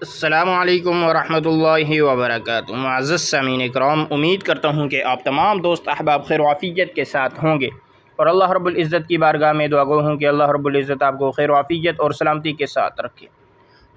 السلام علیکم ورحمۃ اللہ وبرکاتہ۔ معزز سامعین کرام، امید کرتا ہوں کہ آپ تمام دوست احباب خیر و عافیت کے ساتھ ہوں گے، اور اللہ رب العزت کی بارگاہ میں دعا گو ہوں کہ اللہ رب العزت آپ کو خیر و عافیت اور سلامتی کے ساتھ رکھے۔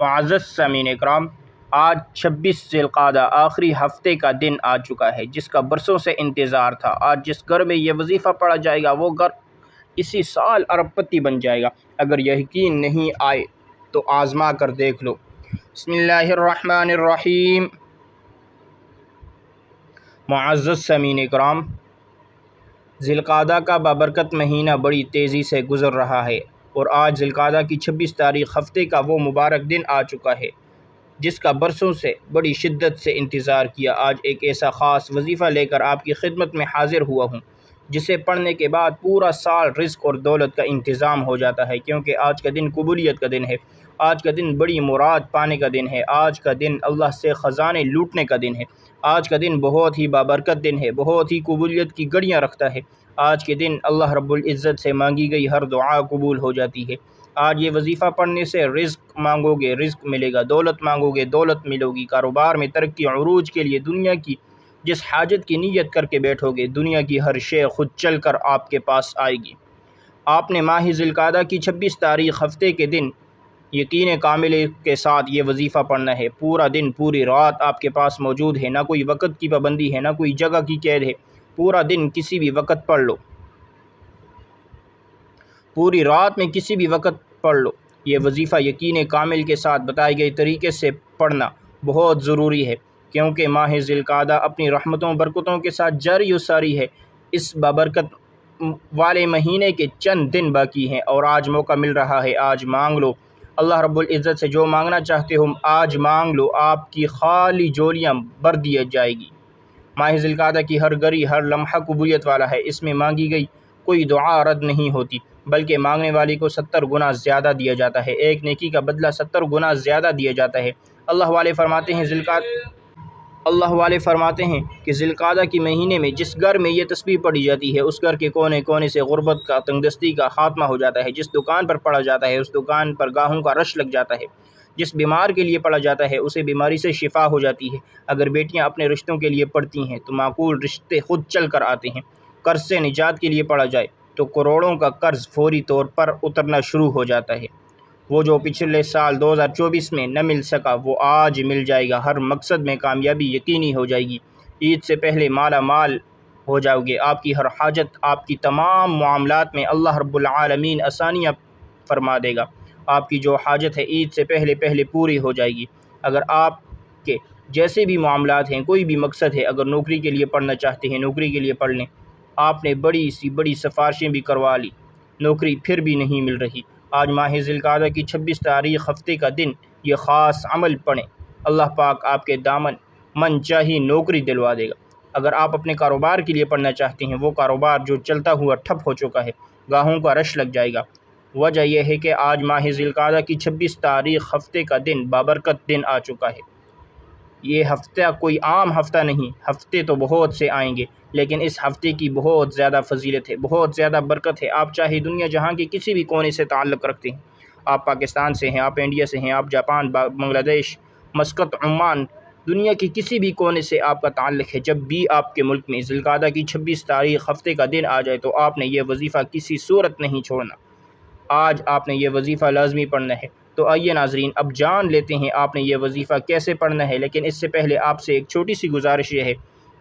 معزز سامعین کرام، آج 26 ذی القعدہ آخری ہفتے کا دن آ چکا ہے، جس کا برسوں سے انتظار تھا۔ آج جس گھر میں یہ وظیفہ پڑھا جائے گا وہ گھر اسی سال ارب پتی بن جائے گا۔ اگر یقین نہیں آئے تو آزما کر دیکھ لو۔ بسم اللہ الرحمن الرحیم۔ معزز سامعین کرام، ذی القعدہ کا بابرکت مہینہ بڑی تیزی سے گزر رہا ہے، اور آج ذی القعدہ کی 26 تاریخ ہفتے کا وہ مبارک دن آ چکا ہے جس کا برسوں سے بڑی شدت سے انتظار کیا۔ آج ایک ایسا خاص وظیفہ لے کر آپ کی خدمت میں حاضر ہوا ہوں جسے پڑھنے کے بعد پورا سال رزق اور دولت کا انتظام ہو جاتا ہے، کیونکہ آج کا دن قبولیت کا دن ہے۔ آج کا دن بڑی مراد پانے کا دن ہے۔ آج کا دن اللہ سے خزانے لوٹنے کا دن ہے۔ آج کا دن بہت ہی بابرکت دن ہے، بہت ہی قبولیت کی گڑیاں رکھتا ہے۔ آج کے دن اللہ رب العزت سے مانگی گئی ہر دعا قبول ہو جاتی ہے۔ آج یہ وظیفہ پڑھنے سے رزق مانگو گے رزق ملے گا، دولت مانگو گے دولت ملے گی، کاروبار میں ترقی عروج کے لیے دنیا کی جس حاجت کی نیت کر کے بیٹھو گے، دنیا کی ہر شے خود چل کر آپ کے پاس آئے گی۔ آپ نے ماہ ذی القعدہ کی 26 تاریخ ہفتے کے دن یقین کامل کے ساتھ یہ وظیفہ پڑھنا ہے۔ پورا دن پوری رات آپ کے پاس موجود ہے، نہ کوئی وقت کی پابندی ہے، نہ کوئی جگہ کی قید ہے۔ پورا دن کسی بھی وقت پڑھ لو، پوری رات میں کسی بھی وقت پڑھ لو۔ یہ وظیفہ یقین کامل کے ساتھ بتائے گئے طریقے سے پڑھنا بہت ضروری ہے، کیونکہ ماہ ذی القعدہ اپنی رحمتوں برکتوں کے ساتھ جاری و ساری ہے۔ اس بابرکت والے مہینے کے چند دن باقی ہیں اور آج موقع مل رہا ہے۔ آج مانگ لو، اللہ رب العزت سے جو مانگنا چاہتے ہو آج مانگ لو، آپ کی خالی جولیاں بھر دی جائے گی۔ ماہ ذی القعدہ کی ہر گھڑی ہر لمحہ قبولیت والا ہے۔ اس میں مانگی گئی کوئی دعا رد نہیں ہوتی، بلکہ مانگنے والے کو 70 گنا زیادہ دیا جاتا ہے۔ ایک نیکی کا بدلہ 70 گنا زیادہ دیا جاتا ہے۔ اللہ والے فرماتے ہیں کہ ذی القعدہ کے مہینے میں جس گھر میں یہ تسبیح پڑھی جاتی ہے اس گھر کے کونے کونے سے غربت کا تنگدستی کا خاتمہ ہو جاتا ہے۔ جس دکان پر پڑھا جاتا ہے اس دکان پر گاہکوں کا رش لگ جاتا ہے۔ جس بیمار کے لیے پڑھا جاتا ہے اسے بیماری سے شفا ہو جاتی ہے۔ اگر بیٹیاں اپنے رشتوں کے لیے پڑھتی ہیں تو معقول رشتے خود چل کر آتے ہیں۔ قرض سے نجات کے لیے پڑھا جائے تو کروڑوں کا قرض فوری طور پر اترنا شروع ہو جاتا ہے۔ وہ جو پچھلے سال 2024 میں نہ مل سکا وہ آج مل جائے گا۔ ہر مقصد میں کامیابی یقینی ہو جائے گی۔ عید سے پہلے مالا مال ہو جاؤ گے۔ آپ کی ہر حاجت، آپ کی تمام معاملات میں اللہ رب العالمین آسانیاں فرما دے گا۔ آپ کی جو حاجت ہے عید سے پہلے پوری ہو جائے گی۔ اگر آپ کے جیسے بھی معاملات ہیں، کوئی بھی مقصد ہے، اگر نوکری کے لیے پڑھنا چاہتے ہیں نوکری کے لیے پڑھ لیں۔ آپ نے بڑی سفارشیں بھی کروا لی، نوکری پھر بھی نہیں مل رہی۔ آج ماہ ذی القعدہ کی 26 تاریخ ہفتے کا دن یہ خاص عمل پڑھیں، اللہ پاک آپ کے دامن من چاہی نوکری دلوا دے گا۔ اگر آپ اپنے کاروبار کے لیے پڑھنا چاہتے ہیں، وہ کاروبار جو چلتا ہوا ٹھپ ہو چکا ہے، گاہکوں کا رش لگ جائے گا۔ وجہ یہ ہے کہ آج ماہ ذی القعدہ کی 26 تاریخ ہفتے کا دن بابرکت دن آ چکا ہے۔ یہ ہفتہ کوئی عام ہفتہ نہیں، ہفتے تو بہت سے آئیں گے، لیکن اس ہفتے کی بہت زیادہ فضیلت ہے، بہت زیادہ برکت ہے۔ آپ چاہے دنیا جہاں کے کسی بھی کونے سے تعلق رکھتے ہیں، آپ پاکستان سے ہیں، آپ انڈیا سے ہیں، آپ جاپان، بنگلہ دیش، مسقط، عمان، دنیا کے کسی بھی کونے سے آپ کا تعلق ہے، جب بھی آپ کے ملک میں ذی القعدہ کی 26 تاریخ ہفتے کا دن آ جائے تو آپ نے یہ وظیفہ کسی صورت نہیں چھوڑنا۔ آج آپ نے یہ وظیفہ لازمی پڑھنا ہے۔ تو آئیے ناظرین، اب جان لیتے ہیں آپ نے یہ وظیفہ کیسے پڑھنا ہے، لیکن اس سے پہلے آپ سے ایک چھوٹی سی گزارش یہ ہے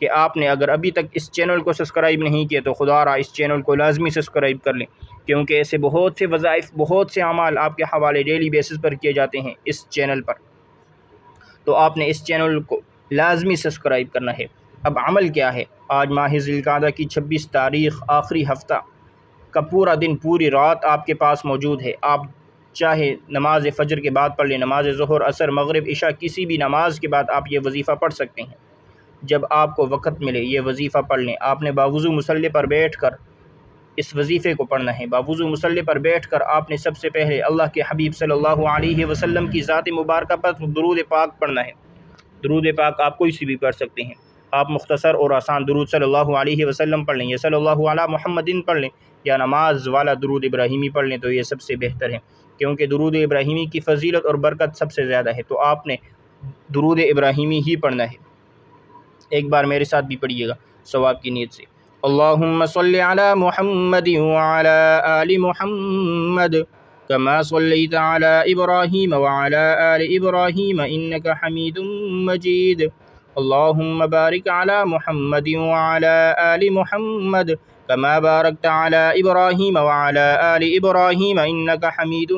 کہ آپ نے اگر ابھی تک اس چینل کو سبسکرائب نہیں کیا تو خدا را اس چینل کو لازمی سبسکرائب کر لیں، کیونکہ ایسے بہت سے وظائف، بہت سے اعمال آپ کے حوالے ڈیلی بیسس پر کیے جاتے ہیں اس چینل پر، تو آپ نے اس چینل کو لازمی سبسکرائب کرنا ہے۔ اب عمل کیا ہے؟ آج ماہ ذی القعدہ کی 26 تاریخ آخری ہفتہ کا پورا دن پوری رات آپ کے پاس موجود ہے۔ آپ چاہے نماز فجر کے بعد پڑھ لیں، نماز ظہر، عصر، مغرب، عشاء، کسی بھی نماز کے بعد آپ یہ وظیفہ پڑھ سکتے ہیں۔ جب آپ کو وقت ملے یہ وظیفہ پڑھ لیں۔ آپ نے باوضو مصلی پر بیٹھ کر اس وظیفے کو پڑھنا ہے۔ باوضو مصلی پر بیٹھ کر آپ نے سب سے پہلے اللہ کے حبیب صلی اللہ علیہ وسلم کی ذات مبارکہ پر درود پاک پڑھنا ہے۔ درود پاک آپ کوئی سی بھی پڑھ سکتے ہیں۔ آپ مختصر اور آسان درود صلی اللہ علیہ وسلم پڑھ لیں، یا صلی اللہ علی محمد پڑھ لیں، یا نماز والا درود ابراہیمی پڑھ لیں تو یہ سب سے بہتر ہے۔ کیونکہ درود ابراہیمی کی فضیلت اور برکت سب سے زیادہ ہے، تو آپ نے درود ابراہیمی ہی پڑھنا ہے۔ ایک بار میرے ساتھ بھی پڑھیے گا ثواب کی نیت سے۔ اللہم صلی علی محمد وعلی آل محمد کما صلیت علی ابراہیم وعلی آل ابراہیم انک حمید مجید۔ اللہم بارک علی محمد وعلی آل محمد کما بارکت علی ابراہیم وعلی آل ابراہیم انک حمید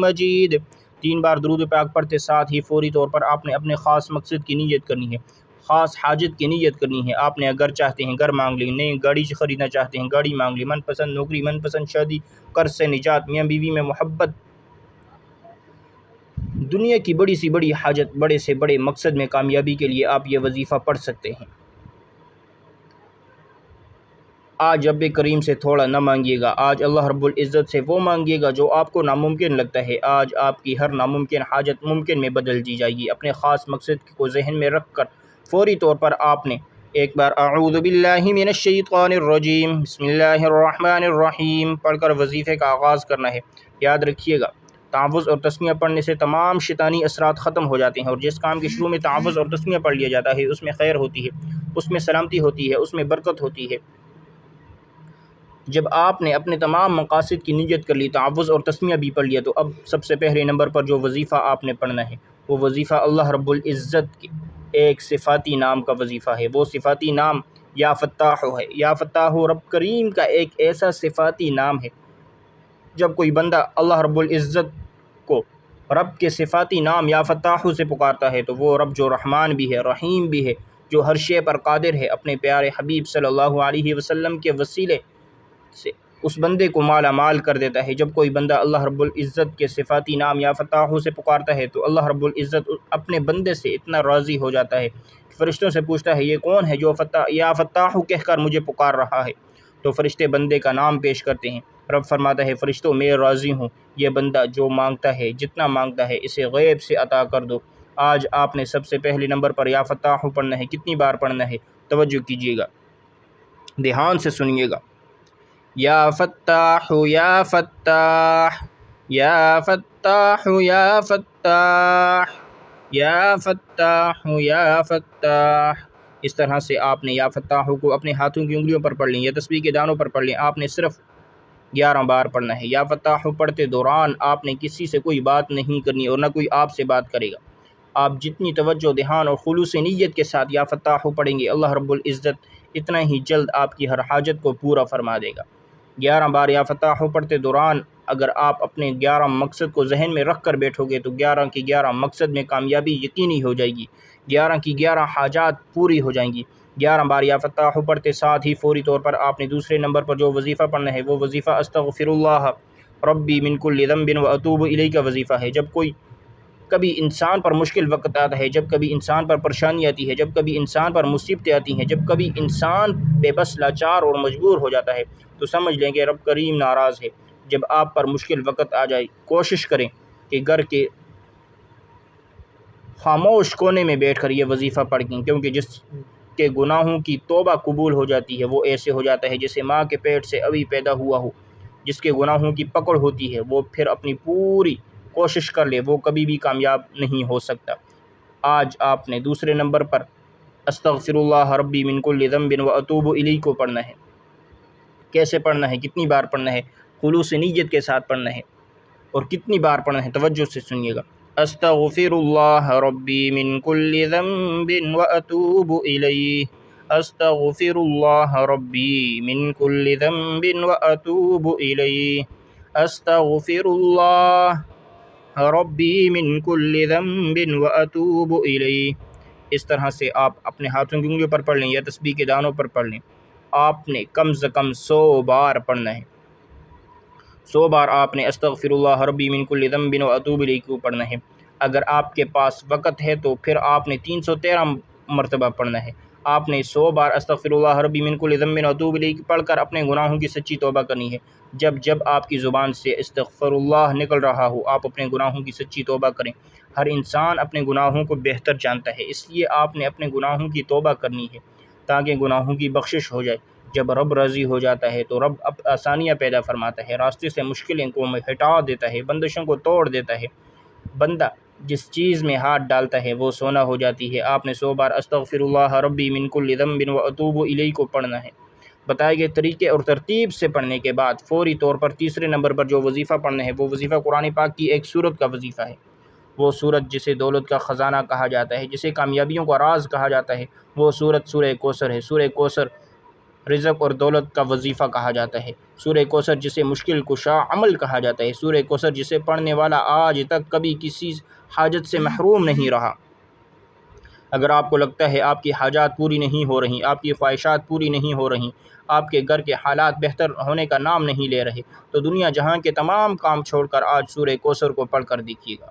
مجید۔ 3 بار درود پاک پڑھتے ساتھ ہی فوری طور پر آپ نے اپنے خاص مقصد کی نیت کرنی ہے، خاص حاجت کی نیت کرنی ہے۔ آپ نے اگر چاہتے ہیں گھر مانگ لیں، نئی گاڑی خریدنا چاہتے ہیں گاڑی مانگ لیں، من پسند نوکری، من پسند شادی، قرض سے نجات، میاں بیوی میں محبت، دنیا کی بڑی سی بڑی حاجت، بڑے سے بڑے مقصد میں کامیابی کے لیے آپ یہ وظیفہ پڑھ سکتے ہیں۔ آج رب کریم سے تھوڑا نہ مانگیے گا، آج اللہ رب العزت سے وہ مانگیے گا جو آپ کو ناممکن لگتا ہے۔ آج آپ کی ہر ناممکن حاجت ممکن میں بدل دی جائے گی۔ اپنے خاص مقصد کو ذہن میں رکھ کر فوری طور پر آپ نے ایک بار اعوذ باللہ من الشیطان الرجیم بسم اللہ الرحمن الرحیم پڑھ کر وظیفے کا آغاز کرنا ہے۔ یاد رکھیے گا، تعوذ اور تسمیہ پڑھنے سے تمام شیطانی اثرات ختم ہو جاتے ہیں، اور جس کام کے شروع میں تعوذ اور تسمیہ پڑھ لیا جاتا ہے اس میں خیر ہوتی ہے، اس میں سلامتی ہوتی ہے، اس میں برکت ہوتی ہے۔ جب آپ نے اپنے تمام مقاصد کی نیت کر لی، تعوذ اور تسمیہ بھی پڑھ لیا، تو اب سب سے پہلے نمبر پر جو وظیفہ آپ نے پڑھنا ہے وہ وظیفہ اللہ رب العزت کے ایک صفاتی نام کا وظیفہ ہے۔ وہ صفاتی نام یا فتاح ہے۔ یا فتاح رب کریم کا ایک ایسا صفاتی نام ہے، جب کوئی بندہ اللہ رب العزت کو رب کے صفاتی نام یا فتاح سے پکارتا ہے تو وہ رب جو رحمان بھی ہے، رحیم بھی ہے، جو ہر شے پر قادر ہے، اپنے پیارے حبیب صلی اللہ علیہ وسلم کے وسیلے سے اس بندے کو مالا مال کر دیتا ہے۔ جب کوئی بندہ اللہ رب العزت کے صفاتی نام یا فتاح سے پکارتا ہے تو اللہ رب العزت اپنے بندے سے اتنا راضی ہو جاتا ہے، فرشتوں سے پوچھتا ہے یہ کون ہے جو یا فتاح کہہ کر مجھے پکار رہا ہے؟ تو فرشتے بندے کا نام پیش کرتے ہیں۔ رب فرماتا ہے فرشتوں میں راضی ہوں، یہ بندہ جو مانگتا ہے، جتنا مانگتا ہے اسے غیب سے عطا کر دو۔ آج آپ نے سب سے پہلے نمبر پر یا فتاح پڑھنا ہے۔ کتنی بار پڑھنا ہے؟ توجہ کیجیے گا، دھیان سے سنیے گا۔ یا فتاح یا فتاح یا فتاح یا فتاح یا فتاح یا فتاح، اس طرح سے آپ نے یا فتاح کو اپنے ہاتھوں کی انگلیوں پر پڑھ لیں یا تسبیح کے دانوں پر پڑھ لیں۔ آپ نے صرف 11 بار پڑھنا ہے۔ یا فتاح پڑھتے دوران آپ نے کسی سے کوئی بات نہیں کرنی اور نہ کوئی آپ سے بات کرے گا۔ آپ جتنی توجہ، دھیان اور خلوص نیت کے ساتھ یا فتاح پڑھیں گے، اللہ رب العزت اتنا ہی جلد آپ کی ہر حاجت کو پورا فرما دے گا۔ 11 بار یا فتاح پڑھتے دوران اگر آپ اپنے 11 مقصد کو ذہن میں رکھ کر بیٹھو گے تو 11 کی 11 مقصد میں کامیابی یقینی ہو جائے گی، 11 کی 11 حاجات پوری ہو جائیں گی۔ 11 بار یا فتاح پڑھتے ساتھ ہی فوری طور پر آپ نے دوسرے نمبر پر جو وظیفہ پڑھنا ہے وہ وظیفہ استغفر اللہ ربی من کل ذنب واتوب الیہ کا وظیفہ ہے۔ جب کوئی کبھی انسان پر مشکل وقت آتا ہے، جب کبھی انسان پر پریشانی آتی ہے، جب کبھی انسان پر مصیبتیں آتی ہیں، جب کبھی انسان بے بس لاچار اور مجبور ہو جاتا ہے تو سمجھ لیں کہ رب کریم ناراض ہے۔ جب آپ پر مشکل وقت آ جائے کوشش کریں کہ گھر کے خاموش کونے میں بیٹھ کر یہ وظیفہ پڑھیں، کیونکہ جس کے گناہوں کی توبہ قبول ہو جاتی ہے وہ ایسے ہو جاتا ہے جیسے ماں کے پیٹ سے ابھی پیدا ہوا ہو۔ جس کے گناہوں کی پکڑ ہوتی ہے وہ پھر اپنی پوری کوشش کر لے وہ کبھی بھی کامیاب نہیں ہو سکتا۔ آج آپ نے دوسرے نمبر پر استغفر اللہ ربی من کل ذنب واتوب الیہ کو پڑھنا ہے۔ کیسے پڑھنا ہے؟ کتنی بار پڑھنا ہے؟ خلوص نیت کے ساتھ پڑھنا ہے۔ اور کتنی بار پڑھنا ہے؟ توجہ سے سنیے گا۔ استغفر اللہ ربی من کل ذنب واتوب الیہ استغفر اللہ ربی من کل ذنب واتوب الیہ استغفر اللہ ربی من کل ذنب واتوب الیہ۔ اس طرح سے آپ اپنے ہاتھوں کی انگلیوں پر پڑھ لیں یا تسبیح کے دانوں پر پڑھ لیں۔ آپ نے کم سے کم 100 بار پڑھنا ہے۔ 100 بار آپ نے استغفر اللہ ربی من کل ذنب واتوب الیہ کو پڑھنا ہے۔ اگر آپ کے پاس وقت ہے تو پھر آپ نے 313 مرتبہ پڑھنا ہے۔ آپ نے 100 بار استغفر اللہ ربی من کل ذنب واتوب الیہ پڑھ کر اپنے گناہوں کی سچی توبہ کرنی ہے۔ جب آپ کی زبان سے استغفر اللہ نکل رہا ہو آپ اپنے گناہوں کی سچی توبہ کریں۔ ہر انسان اپنے گناہوں کو بہتر جانتا ہے، اس لیے آپ نے اپنے گناہوں کی توبہ کرنی ہے تاکہ گناہوں کی بخشش ہو جائے۔ جب رب راضی ہو جاتا ہے تو رب آسانیاں پیدا فرماتا ہے، راستے سے مشکلیں کو ہٹا دیتا ہے، بندشوں کو توڑ دیتا ہے۔ بندہ جس چیز میں ہاتھ ڈالتا ہے وہ سونا ہو جاتی ہے۔ آپ نے 100 بار استغفر اللہ ربی من کل ذنب واتوب الیہ کو پڑھنا ہے۔ بتائے گئے طریقے اور ترتیب سے پڑھنے کے بعد فوری طور پر تیسرے نمبر پر جو وظیفہ پڑھنا ہے وہ وظیفہ قرآن پاک کی ایک سورت کا وظیفہ ہے۔ وہ سورت جسے دولت کا خزانہ کہا جاتا ہے، جسے کامیابیوں کا راز کہا جاتا ہے، وہ سورت سورہ کوثر ہے۔ سورہ کوثر رزق اور دولت کا وظیفہ کہا جاتا ہے۔ سورہ کوثر جسے مشکل کشا عمل کہا جاتا ہے۔ سورہ کوثر جسے پڑھنے والا آج تک کبھی کسی حاجت سے محروم نہیں رہا۔ اگر آپ کو لگتا ہے آپ کی حاجات پوری نہیں ہو رہی، آپ کی خواہشات پوری نہیں ہو رہی، آپ کے گھر کے حالات بہتر ہونے کا نام نہیں لے رہے، تو دنیا جہاں کے تمام کام چھوڑ کر آج سورہ کوثر کو پڑھ کر دیکھیے گا۔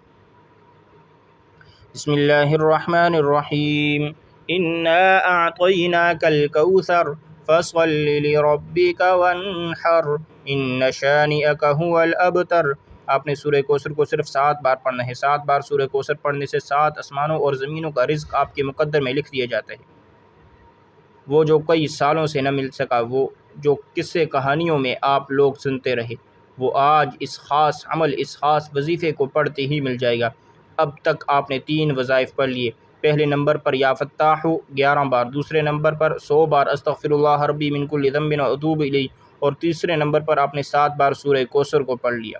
بسم اللہ الرحمن الرحیم، انا اعطیناک الکوثر فصل لربک وانحر ان شانئک هو الابتر۔ آپ نے سورہ کوثر کو صرف 7 بار پڑھنا ہے۔ 7 بار سورہ کوثر پڑھنے سے 7 آسمانوں اور زمینوں کا رزق آپ کے مقدر میں لکھ دیا جاتا ہے۔ وہ جو کئی سالوں سے نہ مل سکا، وہ جو قصے کہانیوں میں آپ لوگ سنتے رہے، وہ آج اس خاص عمل، اس خاص وظیفے کو پڑھتے ہی مل جائے گا۔ اب تک آپ نے 3 وظائف پڑھ لیے۔ پہلے نمبر پر یا فتاح 11 بار، دوسرے نمبر پر 100 بار استغفر اللہ ربی من کل ذنب واتوب الیہ، اور تیسرے نمبر پر آپ نے 7 بار سورہ کوثر کو پڑھ لیا۔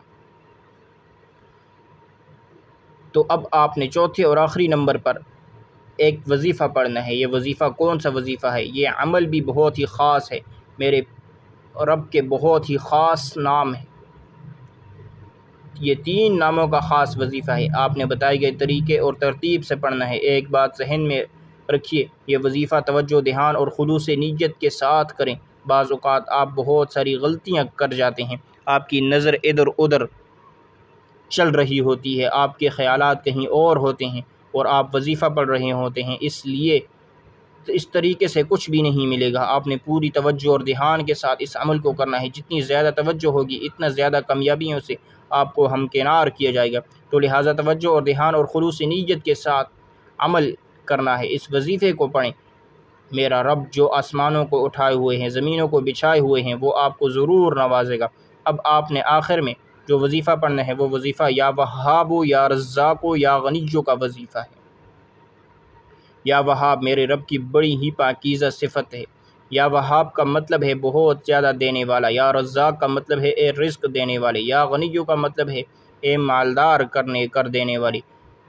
تو اب آپ نے چوتھے اور آخری نمبر پر ایک وظیفہ پڑھنا ہے۔ یہ وظیفہ کون سا وظیفہ ہے؟ یہ عمل بھی بہت ہی خاص ہے، میرے رب کے بہت ہی خاص نام ہے۔ یہ 3 ناموں کا خاص وظیفہ ہے۔ آپ نے بتائے گئے طریقے اور ترتیب سے پڑھنا ہے۔ ایک بات ذہن میں رکھیے، یہ وظیفہ توجہ، دھیان اور خلوص نیت کے ساتھ کریں۔ بعض اوقات آپ بہت ساری غلطیاں کر جاتے ہیں، آپ کی نظر ادھر ادھر چل رہی ہوتی ہے، آپ کے خیالات کہیں اور ہوتے ہیں اور آپ وظیفہ پڑھ رہے ہوتے ہیں، اس طریقے سے کچھ بھی نہیں ملے گا۔ آپ نے پوری توجہ اور دھیان کے ساتھ اس عمل کو کرنا ہے۔ جتنی زیادہ توجہ ہوگی اتنا زیادہ کامیابیوں سے آپ کو ہمکنار کیا جائے گا۔ تو لہٰذا توجہ اور دھیان اور خلوص نیت کے ساتھ عمل کرنا ہے۔ اس وظیفے کو پڑھیں۔ میرا رب جو آسمانوں کو اٹھائے ہوئے ہیں، زمینوں کو بچھائے ہوئے ہیں، وہ آپ کو ضرور نوازے گا۔ اب آپ نے آخر میں جو وظیفہ پڑھنا ہے وہ وظیفہ یا وہاب یا رزاق یا غنی کا وظیفہ ہے۔ یا وہاب میرے رب کی بڑی ہی پاکیزہ صفت ہے۔ یا وہاب کا مطلب ہے بہت زیادہ دینے والا، یا رزاق کا مطلب ہے اے رزق دینے والے، یا غنی کا مطلب ہے اے مالدار کر دینے والی۔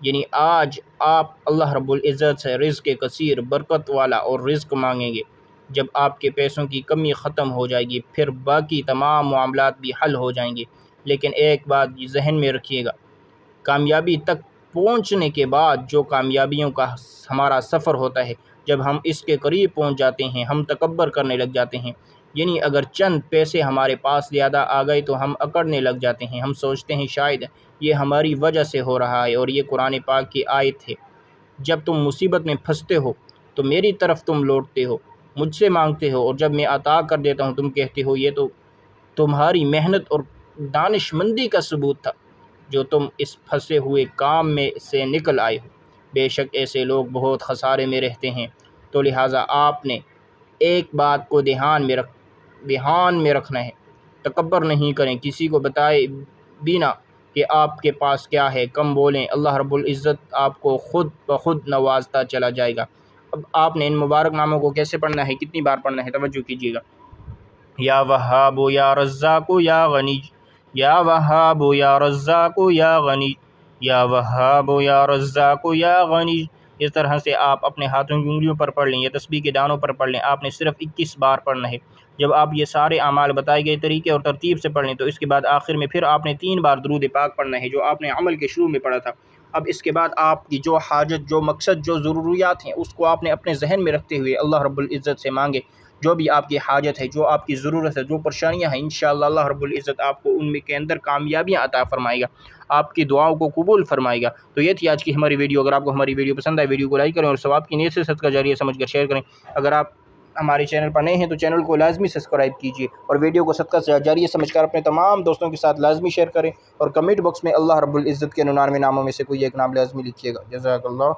یعنی آج آپ اللہ رب العزت سے رزق کثیر، برکت والا اور رزق مانگیں گے۔ جب آپ کے پیسوں کی کمی ختم ہو جائے گی پھر باقی تمام معاملات بھی حل ہو جائیں گے۔ لیکن ایک بات ذہن میں رکھیے گا، کامیابی تک پہنچنے کے بعد جو کامیابیوں کا ہمارا سفر ہوتا ہے، جب ہم اس کے قریب پہنچ جاتے ہیں ہم تکبر کرنے لگ جاتے ہیں۔ یعنی اگر چند پیسے ہمارے پاس زیادہ آ گئے تو ہم اکڑنے لگ جاتے ہیں، ہم سوچتے ہیں شاید یہ ہماری وجہ سے ہو رہا ہے، اور یہ قرآن پاک کی آیت ہے، جب تم مصیبت میں پھنستے ہو تو میری طرف تم لوٹتے ہو، مجھ سے مانگتے ہو، اور جب میں عطا کر دیتا ہوں تم کہتے ہو یہ تو تمہاری محنت اور دانش مندی کا ثبوت تھا جو تم اس پھنسے ہوئے کام میں سے نکل آئے ہو۔ بے شک ایسے لوگ بہت خسارے میں رہتے ہیں۔ تو لہٰذا آپ نے ایک بات کو دھیان میں رکھنا ہے، تکبر نہیں کریں، کسی کو بتائے بینا کہ آپ کے پاس کیا ہے، کم بولیں، اللہ رب العزت آپ کو خود بخود نوازتا چلا جائے گا۔ اب آپ نے ان مبارک ناموں کو کیسے پڑھنا ہے، کتنی بار پڑھنا ہے، توجہ کیجیے گا۔ یا وہاب یا رزاق یا غنی، یا وہاب یا رزاق یا غنی، یا وہاب یا رزاق یا غنی۔ اس طرح سے آپ اپنے ہاتھوں کی انگلیوں پر پڑھ لیں یا تسبیح کے دانوں پر پڑھ لیں۔ آپ نے صرف 21 بار پڑھنا ہے۔ جب آپ یہ سارے اعمال بتائے گئے طریقے اور ترتیب سے پڑھ لیں تو اس کے بعد آخر میں پھر آپ نے 3 بار درود پاک پڑھنا ہے جو آپ نے عمل کے شروع میں پڑھا تھا۔ اب اس کے بعد آپ کی جو حاجت، جو مقصد، جو ضروریات ہیں اس کو آپ نے اپنے ذہن میں رکھتے ہوئے اللہ رب العزت سے مانگے۔ جو بھی آپ کی حاجت ہے، جو آپ کی ضرورت ہے، جو پریشانیاں ہیں، انشاءاللہ اللہ رب العزت آپ کو ان میں کے اندر کامیابیاں عطا فرمائے گا، آپ کی دعاؤں کو قبول فرمائے گا۔ تو یہ تھی آج کی ہماری ویڈیو۔ اگر آپ کو ہماری ویڈیو پسند آئے ویڈیو کو لائک کریں اور ثواب کی نیت سے صدقہ جاریہ سمجھ کر شیئر کریں۔ اگر آپ ہمارے چینل پر نئے ہیں تو چینل کو لازمی سبسکرائب کیجیے اور ویڈیو کو صدقہ جاریہ سمجھ کر اپنے تمام دوستوں کے ساتھ لازمی شیئر کریں، اور کمنٹ باکس میں اللہ رب العزت کے 99 ناموں میں سے کوئی ایک نام لازمی لکھیے گا۔ جزاک اللہ۔